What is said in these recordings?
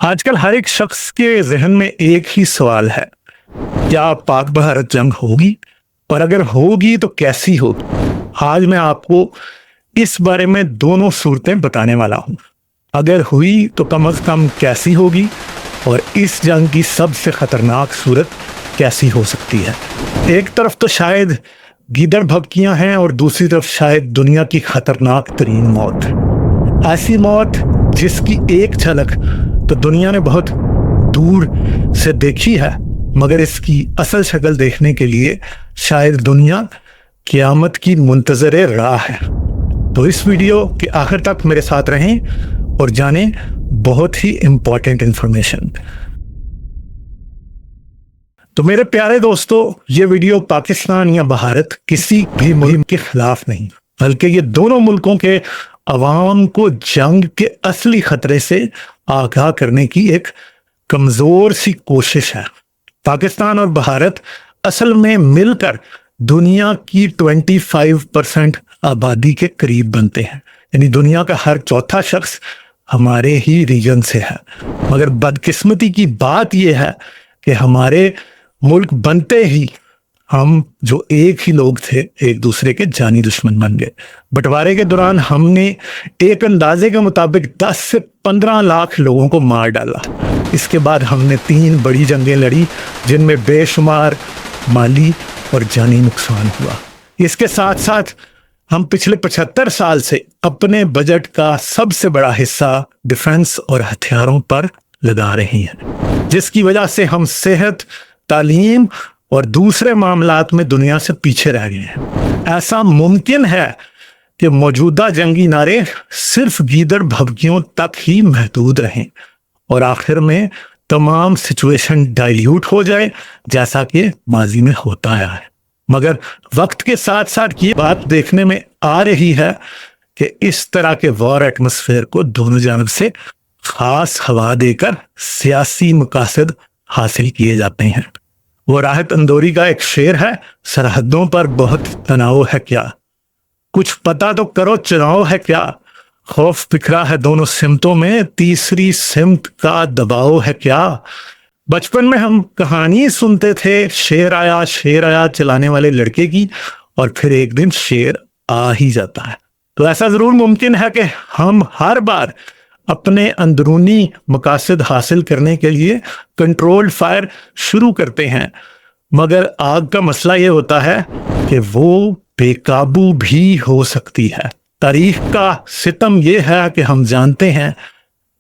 آج کل ہر ایک شخص کے ذہن میں ایک ہی سوال ہے، کیا پاک بھارت جنگ ہوگی؟ اور اگر ہوگی تو کیسی ہوگی؟ آج میں آپ کو اس بارے میں دونوں صورتیں بتانے والا ہوں۔ اگر ہوئی تو کم از کم کیسی ہوگی، اور اس جنگ کی سب سے خطرناک صورت کیسی ہو سکتی ہے۔ ایک طرف تو شاید گیدڑ بھبکیاں ہیں اور دوسری طرف شاید دنیا کی خطرناک ترین موت، ایسی موت جس کی ایک جھلک تو دنیا نے بہت دور سے دیکھی ہے، مگر اس کی اصل شکل دیکھنے کے لیے شاید دنیا قیامت کی منتظر راہ ہے۔ تو اس ویڈیو کے آخر تک میرے ساتھ رہیں اور جانیں بہت ہی امپورٹنٹ انفارمیشن۔ تو میرے پیارے دوستو، یہ ویڈیو پاکستان یا بھارت کسی بھی ملک کے خلاف نہیں، بلکہ یہ دونوں ملکوں کے عوام کو جنگ کے اصلی خطرے سے آگاہ کرنے کی ایک کمزور سی کوشش ہے۔ پاکستان اور بھارت اصل میں مل کر دنیا کی 25% آبادی کے قریب بنتے ہیں، یعنی دنیا کا ہر چوتھا شخص ہمارے ہی ریجن سے ہے۔ مگر بدقسمتی کی بات یہ ہے کہ ہمارے ملک بنتے ہی ہم جو ایک ہی لوگ تھے ایک دوسرے کے جانی دشمن بن گئے۔ بٹوارے کے دوران ہم نے ایک اندازے کے مطابق 10 سے 15 لاکھ لوگوں کو مار ڈالا۔ اس کے بعد ہم نے 3 بڑی جنگیں لڑی جن میں بے شمار مالی اور جانی نقصان ہوا۔ اس کے ساتھ ساتھ ہم پچھلے 75 سال سے اپنے بجٹ کا سب سے بڑا حصہ ڈیفنس اور ہتھیاروں پر لگا رہے ہیں، جس کی وجہ سے ہم صحت، تعلیم اور دوسرے معاملات میں دنیا سے پیچھے رہ گئے ہیں۔ ایسا ممکن ہے کہ موجودہ جنگی نعرے صرف گیدڑ بھبکیوں تک ہی محدود رہیں اور آخر میں تمام سچویشن ڈائلیوٹ ہو جائے، جیسا کہ ماضی میں ہوتا آیا ہے۔ مگر وقت کے ساتھ ساتھ یہ بات دیکھنے میں آ رہی ہے کہ اس طرح کے وار ایٹماسفیئر کو دونوں جانب سے خاص ہوا دے کر سیاسی مقاصد حاصل کیے جاتے ہیں۔ وہ راحت اندوری کا ایک شعر ہے، سرحدوں پر بہت تناؤ ہے کیا، کچھ پتہ تو کرو چناؤ ہے کیا، خوف بکھرا ہے دونوں سمتوں میں، تیسری سمت کا دباؤ ہے کیا۔ بچپن میں ہم کہانی سنتے تھے، شیر آیا چلانے والے لڑکے کی، اور پھر ایک دن شیر آ ہی جاتا ہے۔ تو ایسا ضرور ممکن ہے کہ ہم ہر بار اپنے اندرونی مقاصد حاصل کرنے کے لیے کنٹرول فائر شروع کرتے ہیں، مگر آگ کا مسئلہ یہ ہوتا ہے کہ وہ بے قابو بھی ہو سکتی ہے۔ تاریخ کا ستم یہ ہے کہ ہم جانتے ہیں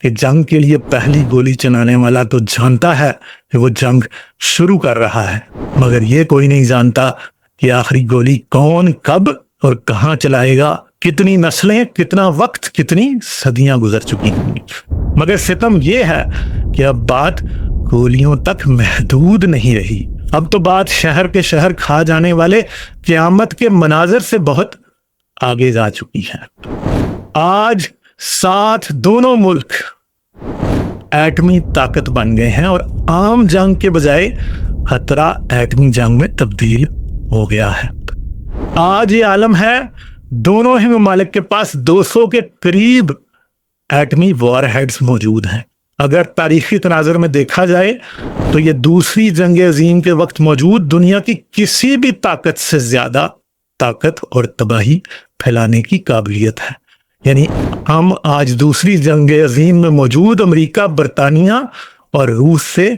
کہ جنگ کے لیے پہلی گولی چلانے والا تو جانتا ہے کہ وہ جنگ شروع کر رہا ہے، مگر یہ کوئی نہیں جانتا کہ آخری گولی کون، کب اور کہاں چلائے گا، کتنی نسلیں، کتنا وقت، کتنی صدیاں گزر چکی ہیں۔ مگر ستم یہ ہے کہ اب بات گولیوں تک محدود نہیں رہی، اب تو بات شہر کے شہر کھا جانے والے قیامت کے مناظر سے بہت آگے جا چکی ہے۔ آج 7 دونوں ملک ایٹمی طاقت بن گئے ہیں اور عام جنگ کے بجائے خطرہ ایٹمی جنگ میں تبدیل ہو گیا ہے۔ آج یہ عالم ہے، دونوں ہی ممالک کے پاس 200 کے قریب ایٹمی وار ہیڈز موجود ہیں۔ اگر تاریخی تناظر میں دیکھا جائے تو یہ دوسری جنگ عظیم کے وقت موجود دنیا کی کسی بھی طاقت سے زیادہ طاقت اور تباہی پھیلانے کی قابلیت ہے۔ یعنی ہم آج دوسری جنگ عظیم میں موجود امریکہ، برطانیہ اور روس سے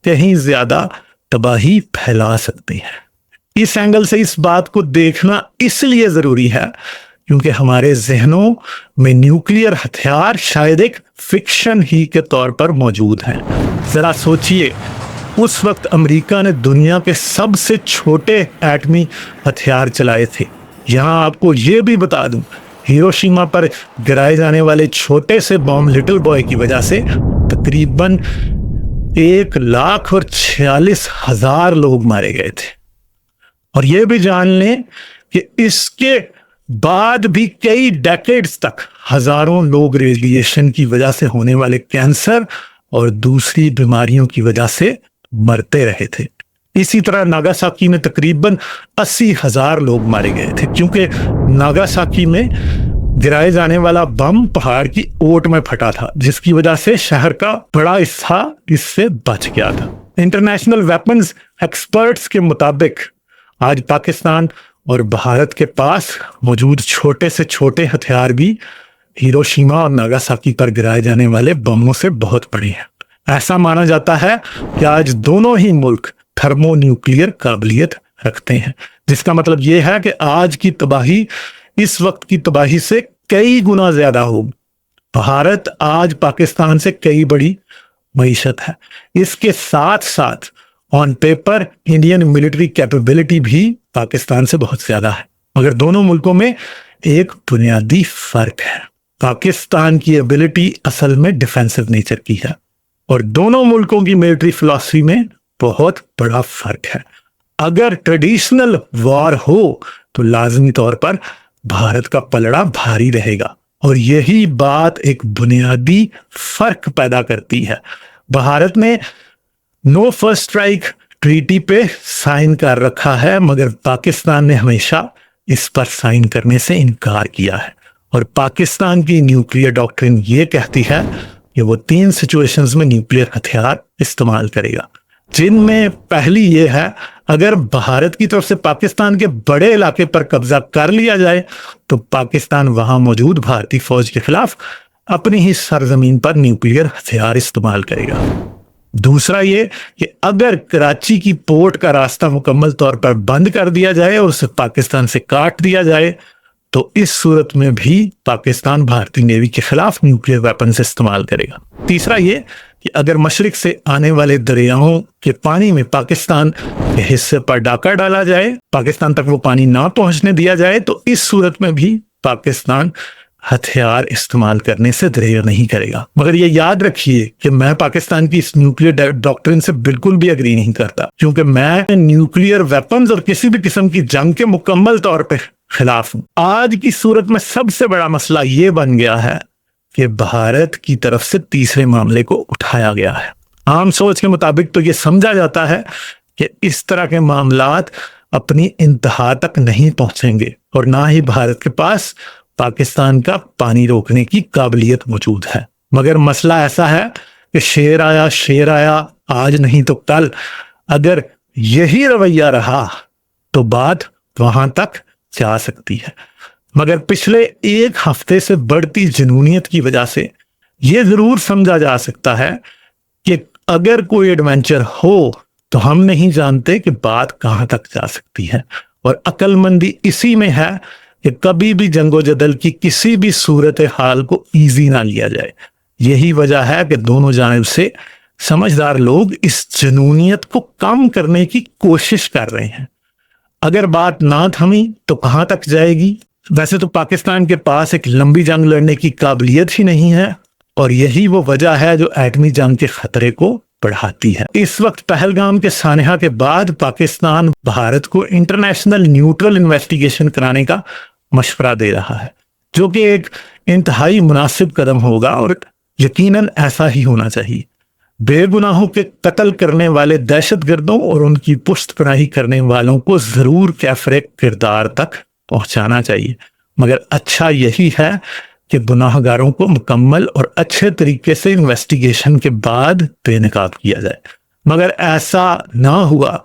کہیں زیادہ تباہی پھیلا سکتے ہیں۔ اس اینگل سے اس بات کو دیکھنا اس لیے ضروری ہے کیونکہ ہمارے ذہنوں میں نیوکلیئر ہتھیار شاید ایک فکشن ہی کے طور پر موجود ہیں۔ ذرا سوچئے، اس وقت امریکہ نے دنیا کے سب سے چھوٹے ایٹمی ہتھیار چلائے تھے۔ یہاں آپ کو یہ بھی بتا دوں، ہیروشیما پر گرائے جانے والے چھوٹے سے بم لٹل بوائے کی وجہ سے تقریباً 1,46,000 لوگ مارے گئے تھے۔ اور یہ بھی جان لیں کہ اس کے بعد بھی کئی ڈیکیڈز تک ہزاروں لوگ ریڈیشن کی وجہ سے ہونے والے کینسر اور دوسری بیماریوں کی وجہ سے مرتے رہے تھے۔ اسی طرح ناگاساکی میں تقریباً 80,000 لوگ مارے گئے تھے، کیونکہ ناگاساکی میں गिराए जाने वाला बम पहाड़ की ओट में फटा था, जिसकी वजह से शहर का बड़ा हिस्सा इससे बच गया था। इंटरनेशनल वेपन्स एक्सपर्ट्स के मुताबिक आज पाकिस्तान और भारत के पास मौजूद छोटे से छोटे हथियार भी हिरोशिमा और नागासाकी पर गिराए जाने वाले बमों से बहुत बड़े हैं। ऐसा माना जाता है कि आज दोनों ही मुल्क थर्मोन्यूक्लियर काबिलियत रखते हैं, जिसका मतलब यह है कि आज की तबाही इस वक्त की तबाही से कई गुना ज्यादा होगी। भारत आज पाकिस्तान से कई बड़ी मईशत है। इसके साथ साथ on paper Indian military capability भी पाकिस्तान से बहुत ज्यादा है, मगर दोनों मुल्कों में एक बुनियादी फर्क है। पाकिस्तान की एबिलिटी असल में डिफेंसिव नेचर की है और दोनों मुल्कों की मिलिट्री फिलॉसफी में बहुत बड़ा फर्क है। अगर ट्रेडिशनल वॉर हो तो लाजमी तौर पर भारत का पलड़ा भारी रहेगा और यही बात एक बुनियादी फर्क पैदा करती है। भारत ने नो फर्स्ट स्ट्राइक ट्रीटी पे साइन कर रखा है, मगर पाकिस्तान ने हमेशा इस पर साइन करने से इनकार किया है और पाकिस्तान की न्यूक्लियर डॉक्ट्रिन ये कहती है कि वो 3 सिचुएशंस में न्यूक्लियर हथियार इस्तेमाल करेगा, जिनमें पहली ये है, अगर भारत की तरफ से पाकिस्तान के बड़े इलाके पर कब्जा कर लिया जाए तो पाकिस्तान वहां मौजूद भारतीय फौज के खिलाफ अपनी ही सरजमीन पर न्यूक्लियर हथियार इस्तेमाल करेगा। दूसरा ये कि अगर कराची की पोर्ट का रास्ता मुकम्मल तौर पर बंद कर दिया जाए और उसे पाकिस्तान से काट दिया जाए तो इस सूरत में भी पाकिस्तान भारतीय नेवी के खिलाफ न्यूक्लियर वेपन्स इस्तेमाल करेगा। तीसरा ये कि अगर मशरिक से आने वाले दरियाओं के पानी में पाकिस्तान के हिस्से पर डाका डाला जाए, पाकिस्तान तक वो पानी ना पहुंचने दिया जाए, तो इस सूरत में भी पाकिस्तान हथियार इस्तेमाल करने से देर नहीं करेगा। मगर ये याद रखिए कि मैं पाकिस्तान की इस न्यूक्लियर डॉक्ट्रिन से बिल्कुल भी एग्री नहीं करता, क्योंकि मैं न्यूक्लियर वेपन्स और किसी भी किस्म की जंग के मुकम्मल तौर पर खिलाफ हूं। आज की सूरत में सबसे बड़ा मसला ये बन गया है कि भारत की तरफ से तीसरे मामले को उठाया गया है। आम सोच के मुताबिक तो ये समझा जाता है कि इस तरह के मामलात अपनी इंतहा तक नहीं पहुंचेंगे और ना ही भारत के पास पाकिस्तान का पानी रोकने की काबिलियत मौजूद है। मगर मसला ऐसा है कि शेर आया आज नहीं तो कल। अगर यही रवैया रहा तो बात वहां तक जा सकती है। मगर पिछले 1 हफ्ते से बढ़ती जुनूनियत की वजह से यह जरूर समझा जा सकता है कि अगर कोई एडवेंचर हो तो हम नहीं जानते कि बात कहां तक जा सकती है। और अक्लमंदी इसी में है कि कभी भी जंगो जदल की किसी भी सूरत हाल को इजी ना लिया जाए। यही वजह है कि दोनों जानिब से समझदार लोग इस जुनूनियत को कम करने की कोशिश कर रहे हैं। अगर बात ना थमी तो कहां तक जाएगी? वैसे तो पाकिस्तान के पास एक लंबी जंग लड़ने की काबिलियत ही नहीं है और यही वो वजह है जो एटमी जंग के खतरे को बढ़ाती है। इस वक्त पहलगाम के सानहा के बाद पाकिस्तान भारत को इंटरनेशनल न्यूट्रल इन्वेस्टिगेशन कराने का मशवरा दे रहा है, जो कि एक इंतहाई मुनासिब कदम होगा और यकीनन ऐसा ही होना चाहिए। बेगुनाहों के कत्ल करने वाले दहशतगर्दों और उनकी पुष्टपनाही करने वालों को जरूर कैफरे किरदार तक पहुंचाना चाहिए। मगर अच्छा यही है कि गुनाहगारों को मुकम्मल और अच्छे तरीके से इन्वेस्टिगेशन के बाद बेनकाब किया जाए। मगर ऐसा ना हुआ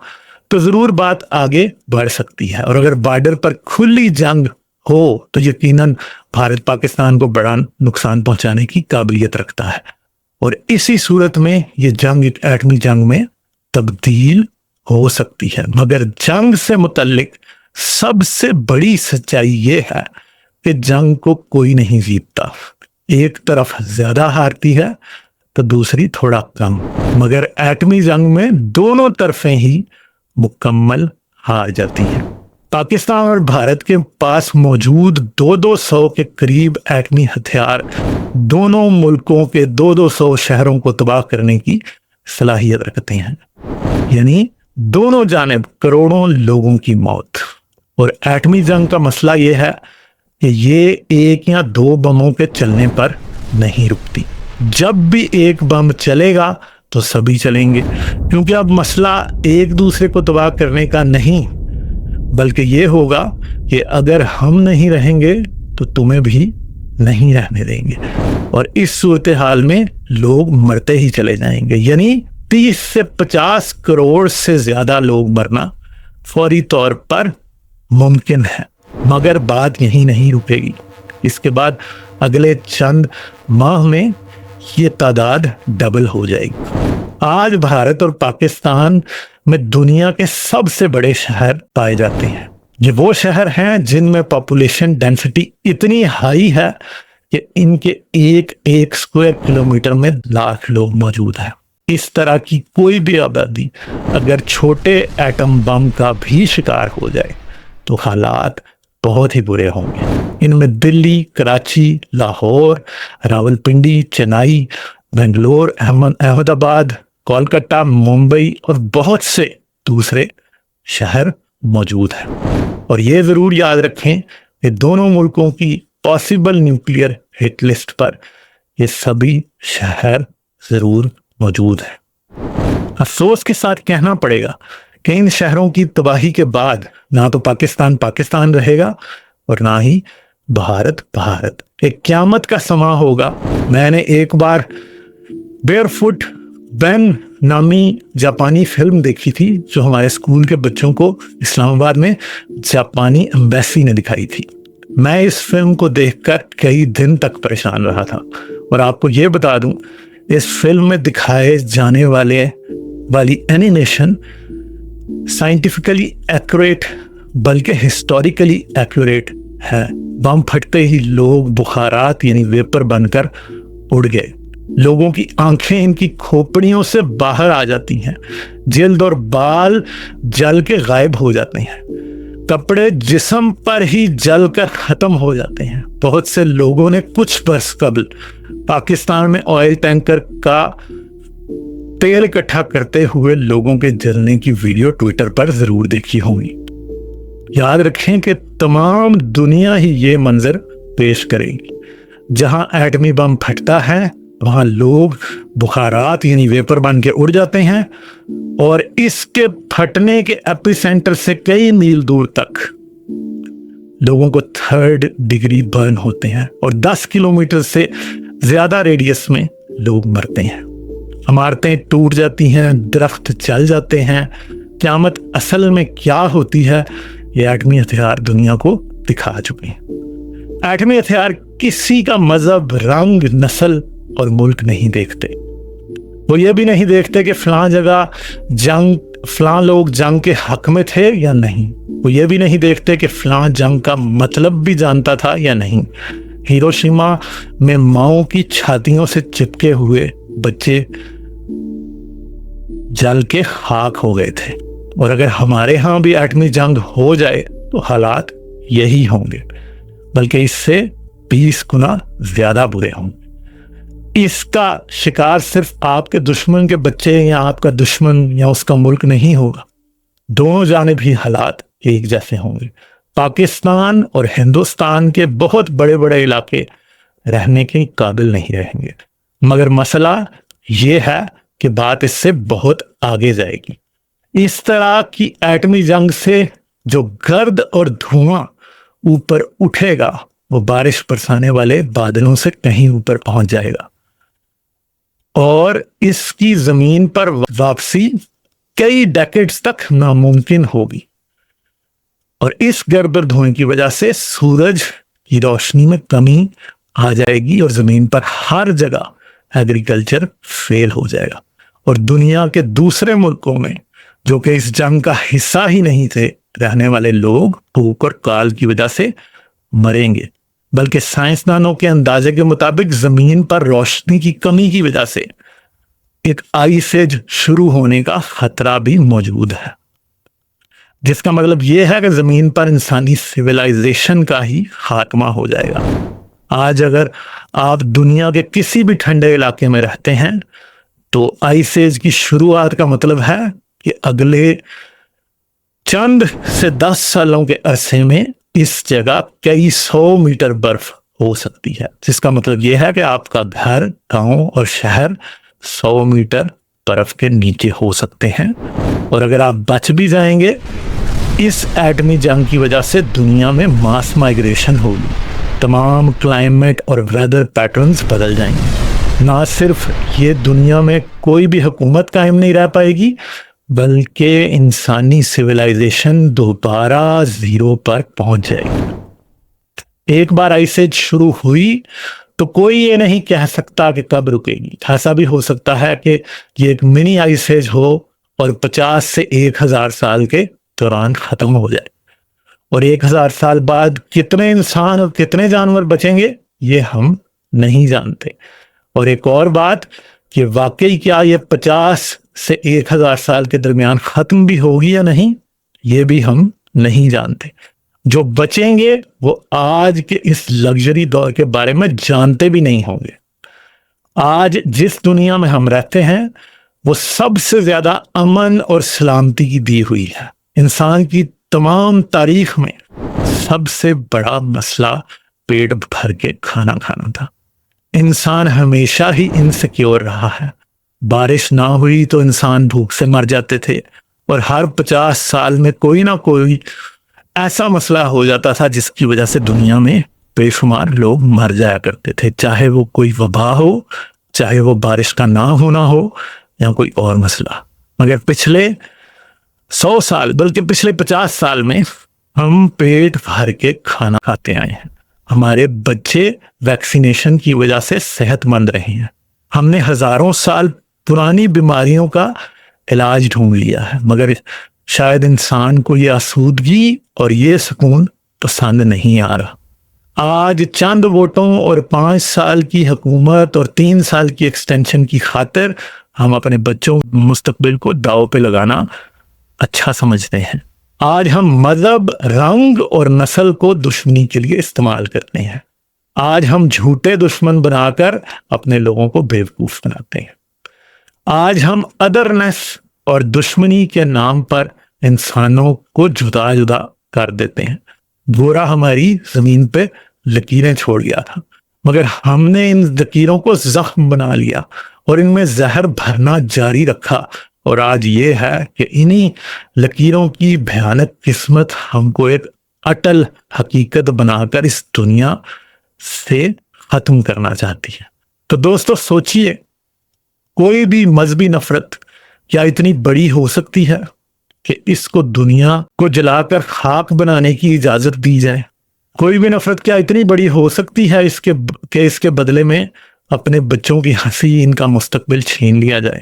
तो जरूर बात आगे बढ़ सकती है और अगर बॉर्डर पर खुली जंग हो तो यकीनन भारत पाकिस्तान को बड़ा नुकसान पहुंचाने की काबिलियत रखता है और इसी सूरत में ये जंग एक एटमी जंग में तब्दील हो सकती है। मगर जंग से मुतल्लिक सबसे बड़ी सच्चाई ये है कि जंग को कोई नहीं जीतता। एक तरफ ज्यादा हारती है तो दूसरी थोड़ा कम, मगर एटमी जंग में दोनों तरफें ही मुकम्मल हार जाती हैं। पाकिस्तान और भारत के पास मौजूद 200 के करीब एटमी हथियार दोनों मुल्कों के 200 शहरों को तबाह करने की सलाहियत रखते हैं, यानी दोनों जानिब करोड़ों लोगों की मौत। और एटमी जंग का मसला यह है कि ये 1 या 2 बमों के चलने पर नहीं रुकती। जब भी एक बम चलेगा तो सभी चलेंगे, क्योंकि अब मसला एक दूसरे को तबाह करने का नहीं बल्कि ये होगा कि अगर हम नहीं रहेंगे तो तुम्हें भी नहीं रहने देंगे। और इस सूरत हाल में लोग मरते ही चले जाएंगे, यानी 30 से 50 करोड़ से ज्यादा लोग मरना फौरी तौर पर मुमकिन है। मगर बात यहीं नहीं रुकेगी। इसके बाद अगले चंद माह में ये तादाद डबल हो जाएगी। आज भारत और पाकिस्तान में दुनिया के सबसे बड़े शहर पाए जाते हैं। ये वो शहर हैं जिनमें पॉपुलेशन डेंसिटी इतनी हाई है कि इनके एक एक स्क्वायर किलोमीटर में लाख लोग मौजूद हैं। इस तरह की कोई भी आबादी अगर छोटे एटम बम का भी शिकार हो जाए तो हालात बहुत ही बुरे होंगे। इनमें दिल्ली, कराची, लाहौर, रावलपिंडी, चेन्नई, बेंगलोर, अहमदाबाद, कोलकाता, मुंबई और बहुत से दूसरे शहर मौजूद हैं। और ये ज़रूर याद रखें कि दोनों मुल्कों की पॉसिबल न्यूक्लियर हिट लिस्ट पर ये सभी शहर ज़रूर मौजूद हैं। अफसोस के साथ कहना पड़ेगा कि इन शहरों की तबाही के बाद ना तो पाकिस्तान पाकिस्तान रहेगा और ना ही भारत भारत। एक क़यामत का समा होगा। मैंने एक बार बेयरफुट बैन नामी जापानी फिल्म देखी थी जो हमारे स्कूल के बच्चों को इस्लामाबाद में जापानी एम्बेसी ने दिखाई थी। मैं इस फिल्म को देखकर कई दिन तक परेशान रहा था। और आपको ये बता दूं, इस फिल्म में दिखाए जाने वाली एनिमेशन साइंटिफिकली एक्यूरेट बल्कि हिस्टोरिकली एक्यूरेट है। बम फटते ही लोग बुखारात यानी वेपर बनकर उड़ गए। लोगों की आंखें इनकी खोपड़ियों से बाहर आ जाती हैं। जल्द और बाल जल के गायब हो जाते हैं। कपड़े जिस्म पर ही जल कर खत्म हो जाते हैं। बहुत से लोगों ने कुछ बरस कबल पाकिस्तान में ऑयल टैंकर का तेल इकट्ठा करते हुए लोगों के जलने की वीडियो ट्विटर पर जरूर देखी होगी। याद रखें कि तमाम दुनिया ही ये मंजर पेश करेगी। जहां एटमी बम फटता है वहां लोग बुखारात यानी वेपर बन के उड़ जाते हैं और इसके फटने के एपिसेंटर से कई मील दूर तक लोगों को 3rd डिग्री बर्न होते हैं और 10 किलोमीटर से ज्यादा रेडियस में लोग मरते हैं। इमारतें टूट जाती हैं, दरख्त जल जाते हैं। क़यामत असल में क्या होती है ये एटमी हथियार दुनिया को दिखा चुके हैं। एटमी हथियार किसी का मजहब, रंग, नस्ल और मुल्क नहीं देखते। वो ये भी नहीं देखते कि फलां लोग जंग के हक में थे या नहीं। वो ये भी नहीं देखते कि फलां जंग का मतलब भी जानता था या नहीं। हिरोशिमा में माओ की छातियों से चिपके हुए बच्चे जल के खाक हो गए थे। और अगर हमारे यहाँ भी एटमी जंग हो जाए तो हालात यही होंगे, बल्कि इससे 20 गुना ज्यादा बुरे होंगे। इसका शिकार सिर्फ आपके दुश्मन के बच्चे या आपका दुश्मन या उसका मुल्क नहीं होगा। दोनों जानिब ही हालात एक जैसे होंगे। पाकिस्तान और हिंदुस्तान के बहुत बड़े बड़े इलाके रहने के काबिल नहीं रहेंगे। मगर मसला ये है कि बात इससे बहुत आगे जाएगी। इस तरह की एटमी जंग से जो गर्द और धुआं ऊपर उठेगा वो बारिश बरसाने वाले बादलों से कहीं ऊपर पहुंच जाएगा और इसकी जमीन पर वापसी कई डेकेड्स तक नामुमकिन होगी। और इस गर्द और धुएं की वजह से सूरज की रोशनी में कमी आ जाएगी और जमीन पर हर जगह एग्रीकल्चर फेल हो जाएगा। और दुनिया के दूसरे मुल्कों में जो कि इस जंग का हिस्सा ही नहीं थे रहने वाले लोग भूख और काल की वजह से मरेंगे। बल्कि साइंसदानों के अंदाजे के मुताबिक जमीन पर रोशनी की कमी की वजह से एक आइस एज शुरू होने का खतरा भी मौजूद है, जिसका मतलब यह है कि जमीन पर इंसानी सिविलाइजेशन का ही खात्मा हो जाएगा। आज अगर आप दुनिया के किसी भी ठंडे इलाके में रहते हैं तो आइस एज की शुरुआत का मतलब है कि अगले चंद से 10 सालों के अरसे में इस जगह कई 100 मीटर बर्फ हो सकती है, जिसका मतलब यह है कि आपका घर, गांव और शहर 100 मीटर बर्फ के नीचे हो सकते हैं। और अगर आप बच भी जाएंगे, इस एटमी जंग की वजह से दुनिया में मास माइग्रेशन होगी تمام کلائمیٹ اور ویدر پیٹرنز بدل جائیں گے۔ نہ صرف یہ دنیا میں کوئی بھی حکومت قائم نہیں رہ پائے گی، بلکہ انسانی سویلائزیشن دوبارہ زیرو پر پہنچ جائے گی۔ ایک بار آئس ایج شروع ہوئی تو کوئی یہ نہیں کہہ سکتا کہ کب رکے گی۔ ایسا بھی ہو سکتا ہے کہ یہ ایک منی آئس ایج ہو اور 50 سے 1000 سال کے دوران ختم ہو جائے، اور 1000 سال بعد کتنے انسان اور کتنے جانور بچیں گے یہ ہم نہیں جانتے۔ اور ایک اور بات کہ واقعی کیا یہ 50 سے 1000 سال کے درمیان ختم بھی ہوگی یا نہیں، یہ بھی ہم نہیں جانتے۔ جو بچیں گے وہ آج کے اس لگژری دور کے بارے میں جانتے بھی نہیں ہوں گے۔ آج جس دنیا میں ہم رہتے ہیں وہ سب سے زیادہ امن اور سلامتی کی دی ہوئی ہے۔ انسان کی تمام تاریخ میں سب سے بڑا مسئلہ پیٹ بھر کے کھانا کھانا تھا۔ انسان ہمیشہ ہی انسیکیور رہا ہے۔ بارش نہ ہوئی تو انسان بھوک سے مر جاتے تھے، اور ہر 50 سال میں کوئی نہ کوئی ایسا مسئلہ ہو جاتا تھا جس کی وجہ سے دنیا میں بے شمار لوگ مر جایا کرتے تھے، چاہے وہ کوئی وبا ہو، چاہے وہ بارش کا نہ ہونا ہو، یا کوئی اور مسئلہ۔ مگر پچھلے 100 سال بلکہ پچھلے 50 سال میں ہم پیٹ بھر کے کھانا کھاتے آئے ہیں۔ ہمارے بچے ویکسینیشن کی وجہ سے صحت مند رہے ہیں۔ ہم نے ہزاروں سال پرانی بیماریوں کا علاج ڈھونڈ لیا ہے، مگر شاید انسان کو یہ آسودگی اور یہ سکون پسند نہیں آ رہا۔ آج چند ووٹوں اور 5 سال کی حکومت اور 3 سال کی ایکسٹینشن کی خاطر ہم اپنے بچوں کے مستقبل کو داؤ پہ لگانا اچھا سمجھتے ہیں۔ آج ہم مذہب، رنگ اور نسل کو دشمنی کے لیے استعمال کرتے ہیں۔ آج ہم جھوٹے دشمن بنا کر اپنے لوگوں کو بیوقوف بناتے ہیں۔ آج ہم ادرنس اور دشمنی کے نام پر انسانوں کو جدا جدا کر دیتے ہیں۔ گورا ہماری زمین پہ لکیریں چھوڑ گیا تھا، مگر ہم نے ان لکیروں کو زخم بنا لیا اور ان میں زہر بھرنا جاری رکھا، اور آج یہ ہے کہ انہی لکیروں کی بھیانک قسمت ہم کو ایک اٹل حقیقت بنا کر اس دنیا سے ختم کرنا چاہتی ہے۔ تو دوستو سوچئے، کوئی بھی مذہبی نفرت کیا اتنی بڑی ہو سکتی ہے کہ اس کو دنیا کو جلا کر خاک بنانے کی اجازت دی جائے؟ کوئی بھی نفرت کیا اتنی بڑی ہو سکتی ہے اس کے بدلے میں اپنے بچوں کی ہنسی، ان کا مستقبل چھین لیا جائے؟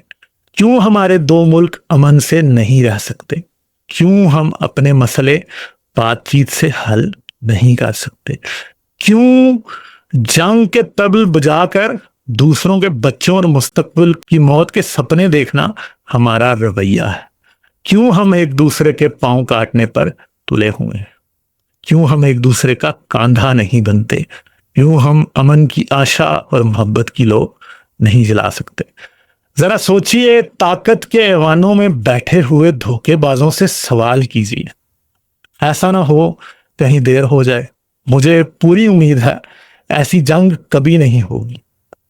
کیوں ہمارے 2 ملک امن سے نہیں رہ سکتے؟ کیوں ہم اپنے مسئلے بات چیت سے حل نہیں کر سکتے؟ کیوں جنگ کے طبل بجا کر دوسروں کے بچوں اور مستقبل کی موت کے سپنے دیکھنا ہمارا رویہ ہے؟ کیوں ہم ایک دوسرے کے پاؤں کاٹنے پر تلے ہوئے ہیں؟ کیوں ہم ایک دوسرے کا کاندھا نہیں بنتے؟ کیوں ہم امن کی آشا اور محبت کی لو نہیں جلا سکتے؟ ذرا سوچئے، طاقت کے ایوانوں میں بیٹھے ہوئے دھوکے بازوں سے سوال کیجیے۔ ایسا نہ ہو کہیں دیر ہو جائے۔ مجھے پوری امید ہے ایسی جنگ کبھی نہیں ہوگی،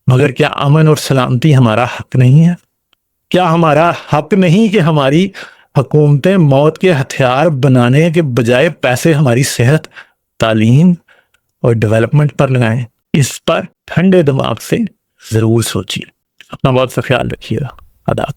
مگر کیا امن اور سلامتی ہمارا حق نہیں ہے؟ کیا ہمارا حق نہیں کہ ہماری حکومتیں موت کے ہتھیار بنانے کے بجائے پیسے ہماری صحت، تعلیم اور ڈیولپمنٹ پر لگائیں؟ اس پر ٹھنڈے دماغ سے ضرور سوچیے۔ اپنا بہت سا خیال رکھیے گا۔ آداب۔